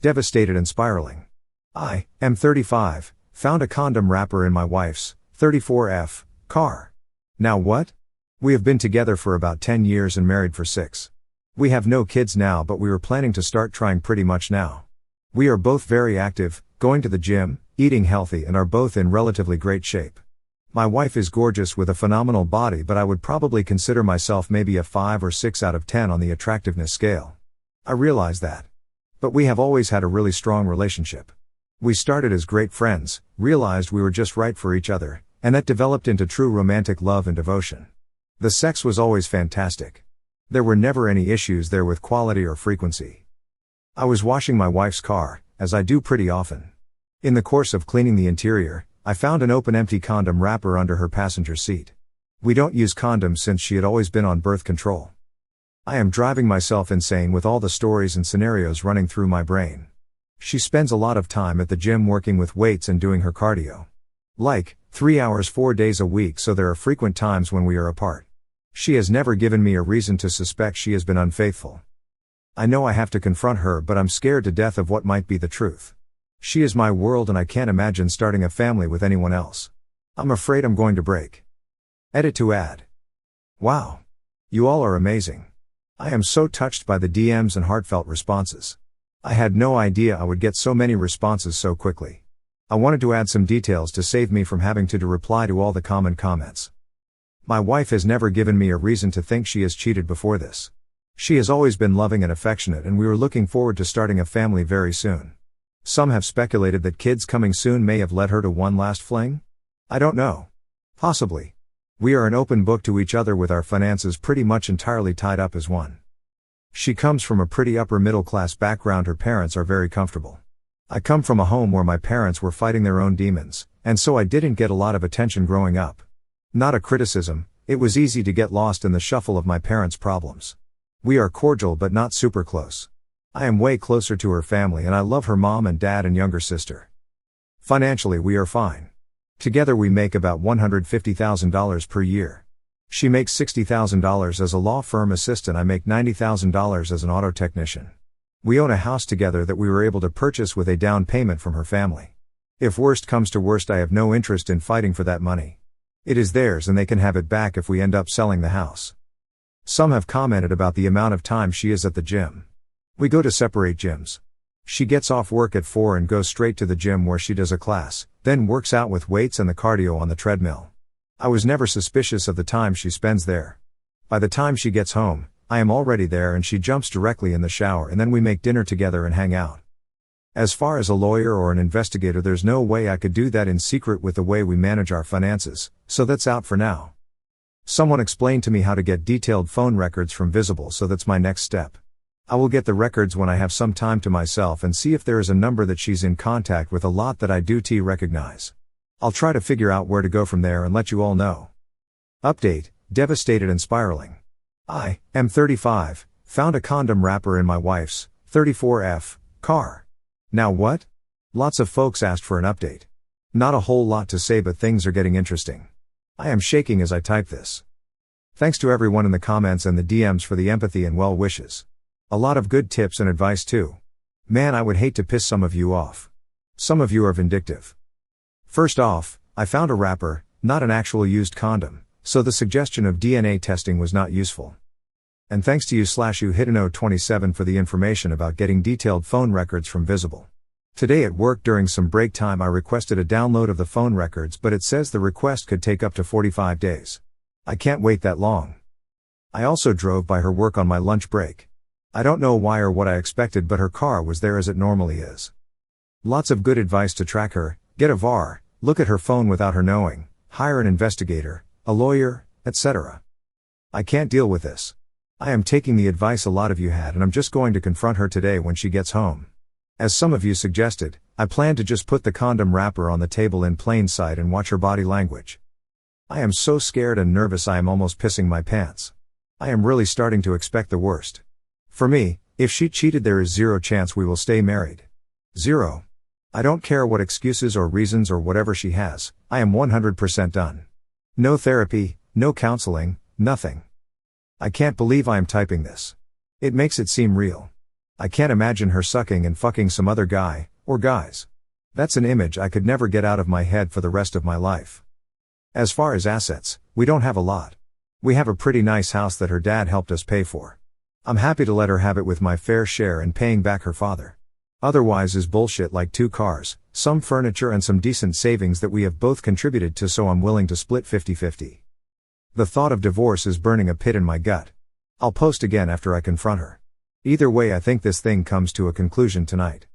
Devastated and spiraling. I, M35, found a condom wrapper in my wife's 34F car. Now what? We have been together for about 10 years and married for 6. We have no kids now, but we were planning to start trying pretty much now. We are both very active, going to the gym, eating healthy, and are both in relatively great shape. My wife is gorgeous with a phenomenal body, but I would probably consider myself maybe a 5 or 6 out of 10 on the attractiveness scale. I realize that. But we have always had a really strong relationship. We started as great friends, realized we were just right for each other, and that developed into true romantic love and devotion. The sex was always fantastic. There were never any issues there with quality or frequency. I was washing my wife's car, as I do pretty often. In the course of cleaning the interior, I found an open empty condom wrapper under her passenger seat. We don't use condoms since she had always been on birth control. I am driving myself insane with all the stories and scenarios running through my brain. She spends a lot of time at the gym working with weights and doing her cardio. Like, 3 hours 4 days a week, so there are frequent times when we are apart. She has never given me a reason to suspect she has been unfaithful. I know I have to confront her, but I'm scared to death of what might be the truth. She is my world and I can't imagine starting a family with anyone else. I'm afraid I'm going to break. Edit to add. Wow. You all are amazing. I am so touched by the DMs and heartfelt responses. I had no idea I would get so many responses so quickly. I wanted to add some details to save me from having to reply to all the common comments. My wife has never given me a reason to think she has cheated before this. She has always been loving and affectionate, and we were looking forward to starting a family very soon. Some have speculated that kids coming soon may have led her to one last fling? I don't know. Possibly. We are an open book to each other with our finances pretty much entirely tied up as one. She comes from a pretty upper middle class background. Her parents are very comfortable. I come from a home where my parents were fighting their own demons, and so I didn't get a lot of attention growing up. Not a criticism, it was easy to get lost in the shuffle of my parents' problems. We are cordial but not super close. I am way closer to her family and I love her mom and dad and younger sister. Financially we are fine. Together we make about $150,000 per year. She makes $60,000 as a law firm assistant. I make $90,000 as an auto technician. We own a house together that we were able to purchase with a down payment from her family. If worst comes to worst, I have no interest in fighting for that money. It is theirs and they can have it back if we end up selling the house. Some have commented about the amount of time she is at the gym. We go to separate gyms. She gets off work at 4 and goes straight to the gym where she does a class, then works out with weights and the cardio on the treadmill. I was never suspicious of the time she spends there. By the time she gets home, I am already there and she jumps directly in the shower, and then we make dinner together and hang out. As far as a lawyer or an investigator, there's no way I could do that in secret with the way we manage our finances, so that's out for now. Someone explained to me how to get detailed phone records from Visible, so that's my next step. I will get the records when I have some time to myself and see if there is a number that she's in contact with a lot that I do recognize. I'll try to figure out where to go from there and let you all know. Update, devastated and spiraling. I, M35, found a condom wrapper in my wife's 34F car. Now what? Lots of folks asked for an update. Not a whole lot to say, but things are getting interesting. I am shaking as I type this. Thanks to everyone in the comments and the DMs for the empathy and well wishes. A lot of good tips and advice too. Man, I would hate to piss some of you off. Some of you are vindictive. First off, I found a wrapper, not an actual used condom, so the suggestion of DNA testing was not useful. And thanks to you/uhitano27 for the information about getting detailed phone records from Visible. Today at work during some break time I requested a download of the phone records, but it says the request could take up to 45 days. I can't wait that long. I also drove by her work on my lunch break. I don't know why or what I expected, but her car was there as it normally is. Lots of good advice to track her: get a VAR, look at her phone without her knowing, hire an investigator, a lawyer, etc. I can't deal with this. I am taking the advice a lot of you had, and I'm just going to confront her today when she gets home. As some of you suggested, I plan to just put the condom wrapper on the table in plain sight and watch her body language. I am so scared and nervous I am almost pissing my pants. I am really starting to expect the worst. For me, if she cheated, there is zero chance we will stay married. Zero. I don't care what excuses or reasons or whatever she has, I am 100% done. No therapy, no counseling, nothing. I can't believe I am typing this. It makes it seem real. I can't imagine her sucking and fucking some other guy, or guys. That's an image I could never get out of my head for the rest of my life. As far as assets, we don't have a lot. We have a pretty nice house that her dad helped us pay for. I'm happy to let her have it with my fair share and paying back her father. Otherwise is bullshit like 2 cars, some furniture and some decent savings that we have both contributed to, so I'm willing to split 50-50. The thought of divorce is burning a pit in my gut. I'll post again after I confront her. Either way, I think this thing comes to a conclusion tonight.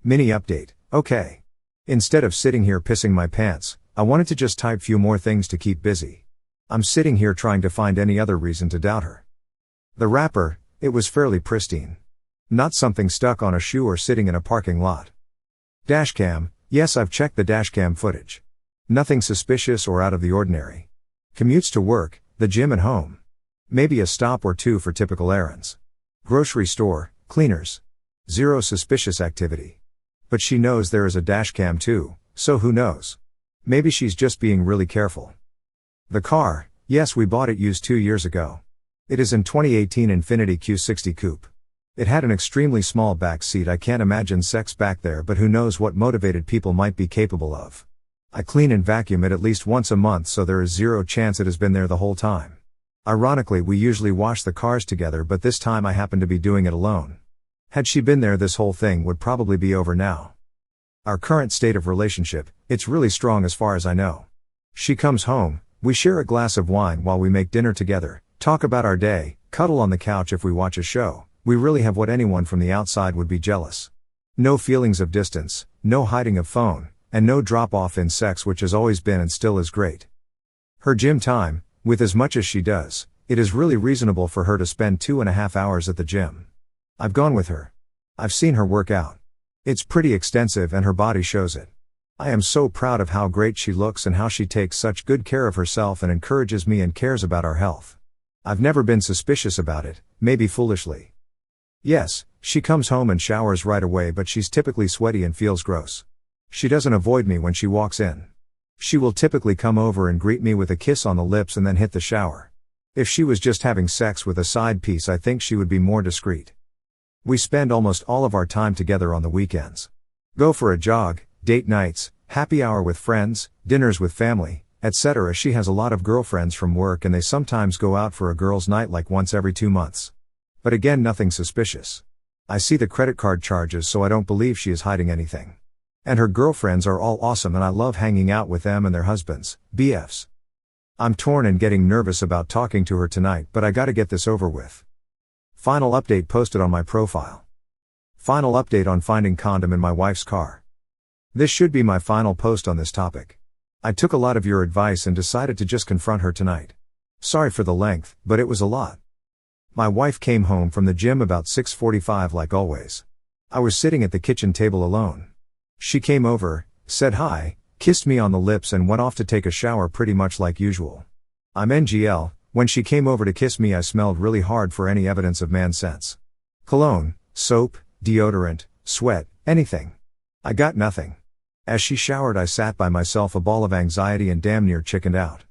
Mini update. Okay. Instead of sitting here pissing my pants, I wanted to just type few more things to keep busy. I'm sitting here trying to find any other reason to doubt her. The wrapper, it was fairly pristine. Not something stuck on a shoe or sitting in a parking lot. Dashcam, yes, I've checked the dashcam footage. Nothing suspicious or out of the ordinary. Commutes to work, the gym and home. Maybe a stop or two for typical errands. Grocery store, cleaners. Zero suspicious activity. But she knows there is a dashcam too, so who knows? Maybe she's just being really careful. The car, yes, we bought it used 2 years ago. It is an 2018 Infiniti Q60 Coupe. It had an extremely small back seat. I can't imagine sex back there, but who knows what motivated people might be capable of. I clean and vacuum it at least once a month, so there is zero chance it has been there the whole time. Ironically, we usually wash the cars together, but this time I happen to be doing it alone. Had she been there, this whole thing would probably be over now. Our current state of relationship, it's really strong as far as I know. She comes home, we share a glass of wine while we make dinner together, talk about our day, cuddle on the couch if we watch a show. We really have what anyone from the outside would be jealous. No feelings of distance, no hiding of phone, and no drop-off in sex, which has always been and still is great. Her gym time, with as much as she does, it is really reasonable for her to spend 2.5 hours at the gym. I've gone with her. I've seen her work out. It's pretty extensive and her body shows it. I am so proud of how great she looks and how she takes such good care of herself and encourages me and cares about our health. I've never been suspicious about it, maybe foolishly. Yes, she comes home and showers right away, but she's typically sweaty and feels gross. She doesn't avoid me when she walks in. She will typically come over and greet me with a kiss on the lips and then hit the shower. If she was just having sex with a side piece, I think she would be more discreet. We spend almost all of our time together on the weekends. Go for a jog, date nights, happy hour with friends, dinners with family, etc. She has a lot of girlfriends from work and they sometimes go out for a girls' night like once every 2 months. But again, nothing suspicious. I see the credit card charges, so I don't believe she is hiding anything. And her girlfriends are all awesome and I love hanging out with them and their husbands, BFs. I'm torn and getting nervous about talking to her tonight, but I gotta get this over with. Final update posted on my profile. Final update on finding condom in my wife's car. This should be my final post on this topic. I took a lot of your advice and decided to just confront her tonight. Sorry for the length, but it was a lot. My wife came home from the gym about 6:45 like always. I was sitting at the kitchen table alone. She came over, said hi, kissed me on the lips and went off to take a shower pretty much like usual. I'm NGL, when she came over to kiss me I smelled really hard for any evidence of man sense. Cologne, soap, deodorant, sweat, anything. I got nothing. As she showered I sat by myself, a ball of anxiety and damn near chickened out.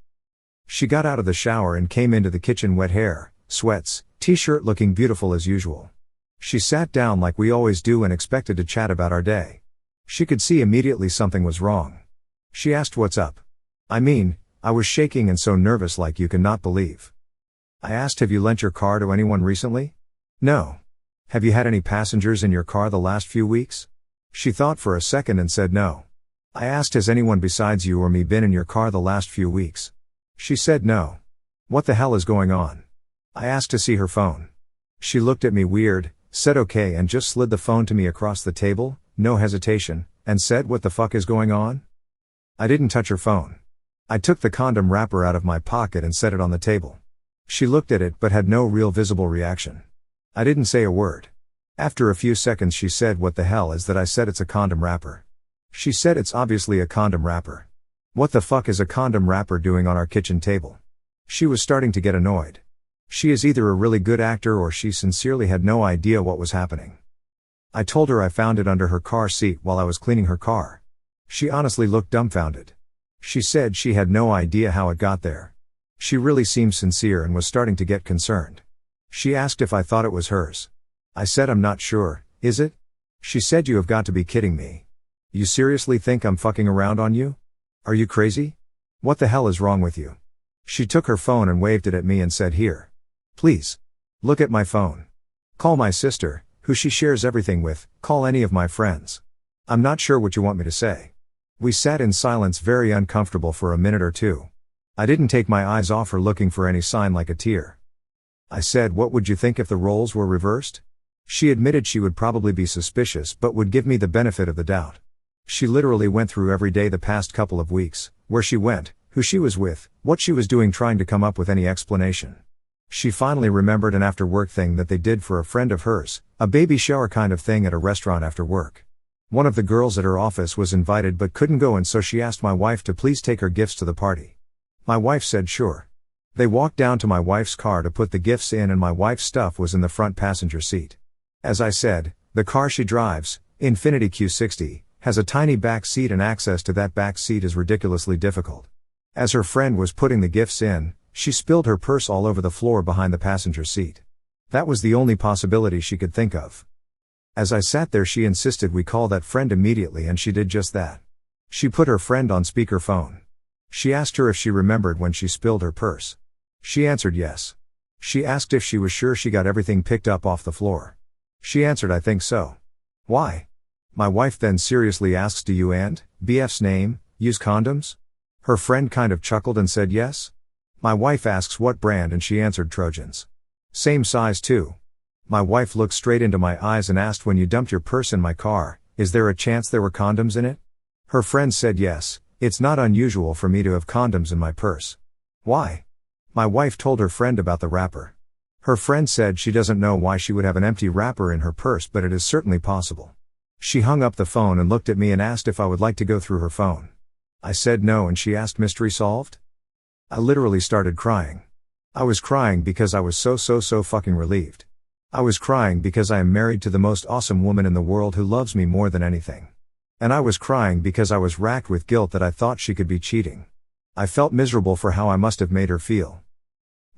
She got out of the shower and came into the kitchen, wet hair, sweats, t-shirt, looking beautiful as usual. She sat down like we always do and expected to chat about our day. She could see immediately something was wrong. She asked what's up. I was shaking and so nervous like you cannot believe. I asked, have you lent your car to anyone recently? No. Have you had any passengers in your car the last few weeks? She thought for a second and said no. I asked, has anyone besides you or me been in your car the last few weeks? She said no. What the hell is going on? I asked to see her phone. She looked at me weird, said okay and just slid the phone to me across the table, no hesitation, and said, what the fuck is going on? I didn't touch her phone. I took the condom wrapper out of my pocket and set it on the table. She looked at it but had no real visible reaction. I didn't say a word. After a few seconds she said, what the hell is that? I said, it's a condom wrapper. She said, it's obviously a condom wrapper. What the fuck is a condom wrapper doing on our kitchen table? She was starting to get annoyed. She is either a really good actor or she sincerely had no idea what was happening. I told her I found it under her car seat while I was cleaning her car. She honestly looked dumbfounded. She said she had no idea how it got there. She really seemed sincere and was starting to get concerned. She asked if I thought it was hers. I said, I'm not sure, is it? She said, you have got to be kidding me. You seriously think I'm fucking around on you? Are you crazy? What the hell is wrong with you? She took her phone and waved it at me and said, here. Please. Look at my phone. Call my sister, who she shares everything with, call any of my friends. I'm not sure what you want me to say. We sat in silence, very uncomfortable for a minute or two. I didn't take my eyes off her, looking for any sign like a tear. I said, what would you think if the roles were reversed? She admitted she would probably be suspicious but would give me the benefit of the doubt. She literally went through every day the past couple of weeks, where she went, who she was with, what she was doing, trying to come up with any explanation. She finally remembered an after-work thing that they did for a friend of hers, a baby shower kind of thing at a restaurant after work. One of the girls at her office was invited but couldn't go, and so she asked my wife to please take her gifts to the party. My wife said sure. They walked down to my wife's car to put the gifts in, and my wife's stuff was in the front passenger seat. As I said, the car she drives, Infiniti Q60, has a tiny back seat, and access to that back seat is ridiculously difficult. As her friend was putting the gifts in, she spilled her purse all over the floor behind the passenger seat. That was the only possibility she could think of. As I sat there, she insisted we call that friend immediately, and she did just that. She put her friend on speakerphone. She asked her if she remembered when she spilled her purse. She answered yes. She asked if she was sure she got everything picked up off the floor. She answered, I think so. Why? My wife then seriously asks, do you and BF's name use condoms? Her friend kind of chuckled and said yes. My wife asks what brand, and she answered Trojans. Same size too. My wife looked straight into my eyes and asked, when you dumped your purse in my car, is there a chance there were condoms in it? Her friend said yes, it's not unusual for me to have condoms in my purse. Why? My wife told her friend about the wrapper. Her friend said she doesn't know why she would have an empty wrapper in her purse, but it is certainly possible. She hung up the phone and looked at me and asked if I would like to go through her phone. I said no, and she asked, mystery solved? I literally started crying. I was crying because I was so fucking relieved. I was crying because I am married to the most awesome woman in the world who loves me more than anything. And I was crying because I was racked with guilt that I thought she could be cheating. I felt miserable for how I must have made her feel.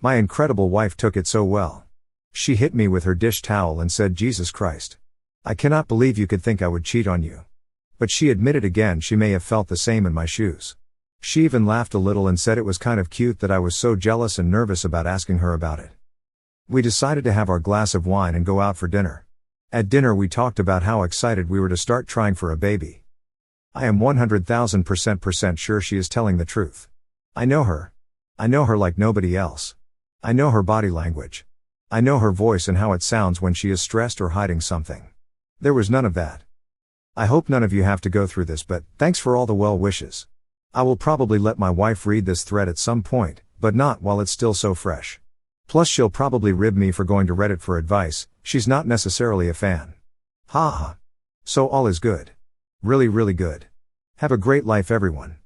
My incredible wife took it so well. She hit me with her dish towel and said, Jesus Christ. I cannot believe you could think I would cheat on you. But she admitted again she may have felt the same in my shoes. She even laughed a little and said it was kind of cute that I was so jealous and nervous about asking her about it. We decided to have our glass of wine and go out for dinner. At dinner we talked about how excited we were to start trying for a baby. I am 100,000% sure she is telling the truth. I know her. I know her like nobody else. I know her body language. I know her voice and how it sounds when she is stressed or hiding something. There was none of that. I hope none of you have to go through this, but thanks for all the well wishes. I will probably let my wife read this thread at some point, but not while it's still so fresh. Plus she'll probably rib me for going to Reddit for advice, she's not necessarily a fan. Ha ha. So all is good. Really good. Have a great life everyone.